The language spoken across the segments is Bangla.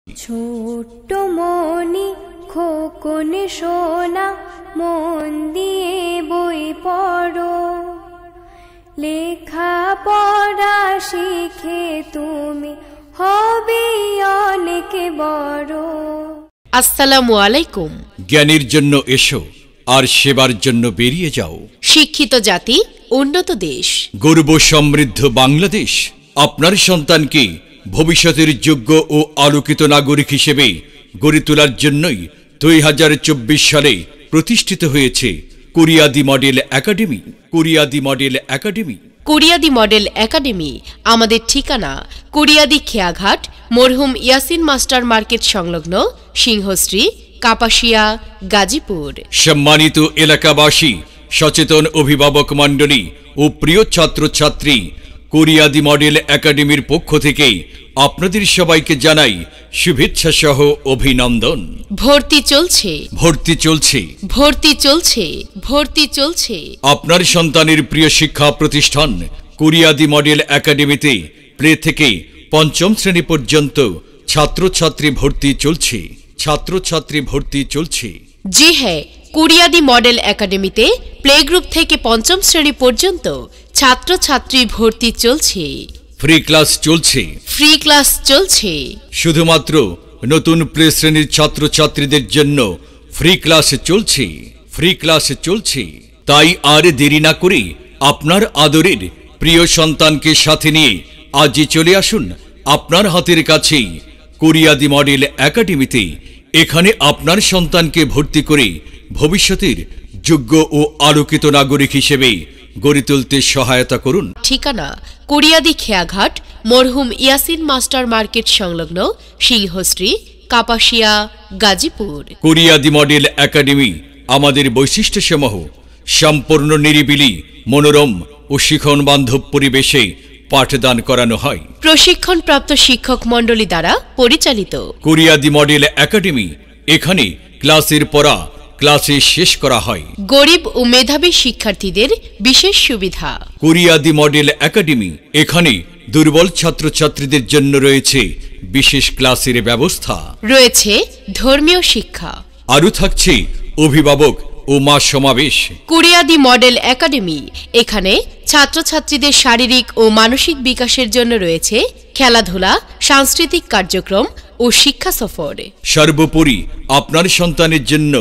ছোট্ট মনি খোকন সোনা মন দিয়ে বই পড়ো, লেখা পড়া শিখে তুমি হবে অনেক বড়। আসসালামু আলাইকুম। জ্ঞানের জন্য এসো আর সেবার জন্য বেরিয়ে যাও। শিক্ষিত জাতি, উন্নত দেশ, গর্ব সমৃদ্ধ বাংলাদেশ। আপনার সন্তানকে ভবিষ্যতের যোগ্য ও আলোকিত নাগরিক হিসেবে গড়ে তোলার জন্যই 2024 সালে প্রতিষ্ঠিত হয়েছে Kuriyadi model academy. Kuriyadi model academy. Kuriyadi model academy আমাদের ঠিকানা কুরিয়াদি খেয়াঘাট, মরহুম ইয়াসিন মাস্টার মার্কেট সংলগ্ন, সিংহশ্রী, কাপাসিয়া, গাজীপুর। সম্মানিত এলাকাবাসী, সচেতন অভিভাবক মণ্ডলী ও প্রিয় ছাত্রছাত্রী, কুরিয়াদি মডেল একাডেমির পক্ষ থেকে আপনাদের সবাইকে জানাই শুভেচ্ছা সহ অভিনন্দন। ভর্তি চলছে, ভর্তি চলছে, ভর্তি চলছে, ভর্তি চলছে। আপনার সন্তানের প্রিয় শিক্ষা প্রতিষ্ঠান কুরিয়াদি মডেল একাডেমিতে প্লে থেকে পঞ্চম শ্রেণী পর্যন্ত ছাত্রছাত্রী ভর্তি চলছে। ছাত্রছাত্রী ভর্তি চলছে। জি হ্যাঁ, কুরিয়াদি মডেল একাডেমিতে প্লে গ্রুপ থেকে পঞ্চম শ্রেণী পর্যন্ত ছাত্রছাত্রী ভর্তি চলছে। ফ্রি ক্লাস চলছে। ফ্রি ক্লাস চলছে। শুধুমাত্র নতুন প্লে শ্রেণীর ছাত্রছাত্রীদের জন্য ফ্রি ক্লাস চলছে। ফ্রি ক্লাস চলছে। তাই আর দেরি না করে আপনার আদরের প্রিয় সন্তানকে সাথে নিয়ে আজই চলে আসুন আপনার হাতের কাছেই কুরিয়াদি মডেল একাডেমিতে। এখানে আপনার সন্তানকে ভর্তি করে ভবিষ্যতের যোগ্য ও আলোকিত নাগরিক হিসেবে গড়ে তুলতে সহায়তা করুন। ঠিকানা কুরিয়াদি খেয়াঘাট, মরহুম ইয়াসিন মাস্টার মার্কেট সংলগ্ন, সিংহশ্রী, কাপাসিয়া, গাজীপুর। কুরিয়াদি মডেল একাডেমি আমাদের বৈশিষ্ট্যসমূহ সম্পূর্ণ নিরিবিলি, মনোরম ও শিখন বান্ধব পরিবেশে পাঠদান করানো হয়। প্রশিক্ষণপ্রাপ্ত শিক্ষক মণ্ডলী দ্বারা পরিচালিত কুরিয়াদি মডেল একাডেমি। এখানে ক্লাসের পড়া ক্লাসে শেষ করা হয়। গরিব ও মেধাবী শিক্ষার্থীদের বিশেষ সুবিধা। কুরিয়াদি মডেল একাডেমি। এখানে দুর্বল ছাত্রছাত্রীদের জন্য রয়েছে বিশেষ ক্লাসের ব্যবস্থা। রয়েছে ধর্মীয় শিক্ষা। আরও থাকছে অভিভাবক ও মা সমাবেশ। কুরিয়াদি মডেল একাডেমি। এখানে ছাত্রছাত্রীদের শারীরিক ও মানসিক বিকাশের জন্য রয়েছে খেলাধুলা, সাংস্কৃতিক কার্যক্রম ও শিক্ষা সফর। সর্বোপরি আপনার সন্তানের জন্য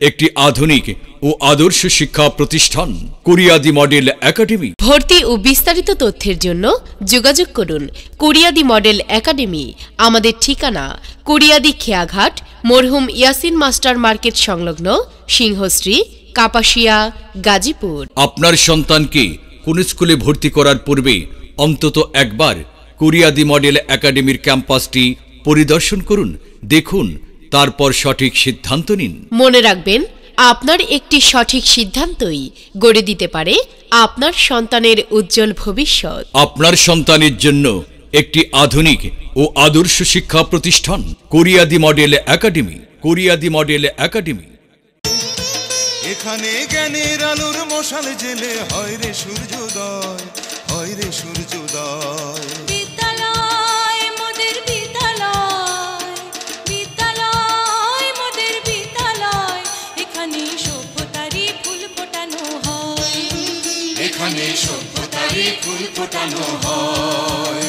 একটি আধুনিক ও আদর্শ শিক্ষা প্রতিষ্ঠান কুরিয়াদি মডেল একাডেমি। ভর্তি ও বিস্তারিত তথ্যের জন্য যোগাযোগ করুন কুরিয়াদি মডেল একাডেমি। আমাদের ঠিকানা কুরিয়াদি খেয়াঘাট, মরহুম ইয়াসিন মাস্টার মার্কেট সংলগ্ন, সিংহশ্রী, কাপাসিয়া, গাজীপুর। আপনার সন্তানকে কোন স্কুলে ভর্তি করার পূর্বে অন্তত একবার কুরিয়াদি মডেল একাডেমির ক্যাম্পাসটি পরিদর্শন করুন, দেখুন, তারপর সঠিক সিদ্ধান্ত নিন। মনে রাখবেন, আপনার একটি সঠিক সিদ্ধান্তই গড়ে দিতে পারে আপনার সন্তানের উজ্জ্বল ভবিষ্যৎ। আপনার সন্তানের জন্য একটি আধুনিক ও আদর্শ শিক্ষা প্রতিষ্ঠান Kuriyadi model academy. Kuriyadi model academy. এখানে জ্ঞানের আলোর মশাল জেলে হয় রে সূর্যোদয়, হয় রে সূর্যোদয়। বিদ্যালয় মোদের বিদ্যালয়, বিদ্যালয় মোদের বিদ্যালয়। এখানে সভ্যতারই ফুল ফোটানো হয়, এখানে সভ্যতারই ফুল ফোটানো হয়।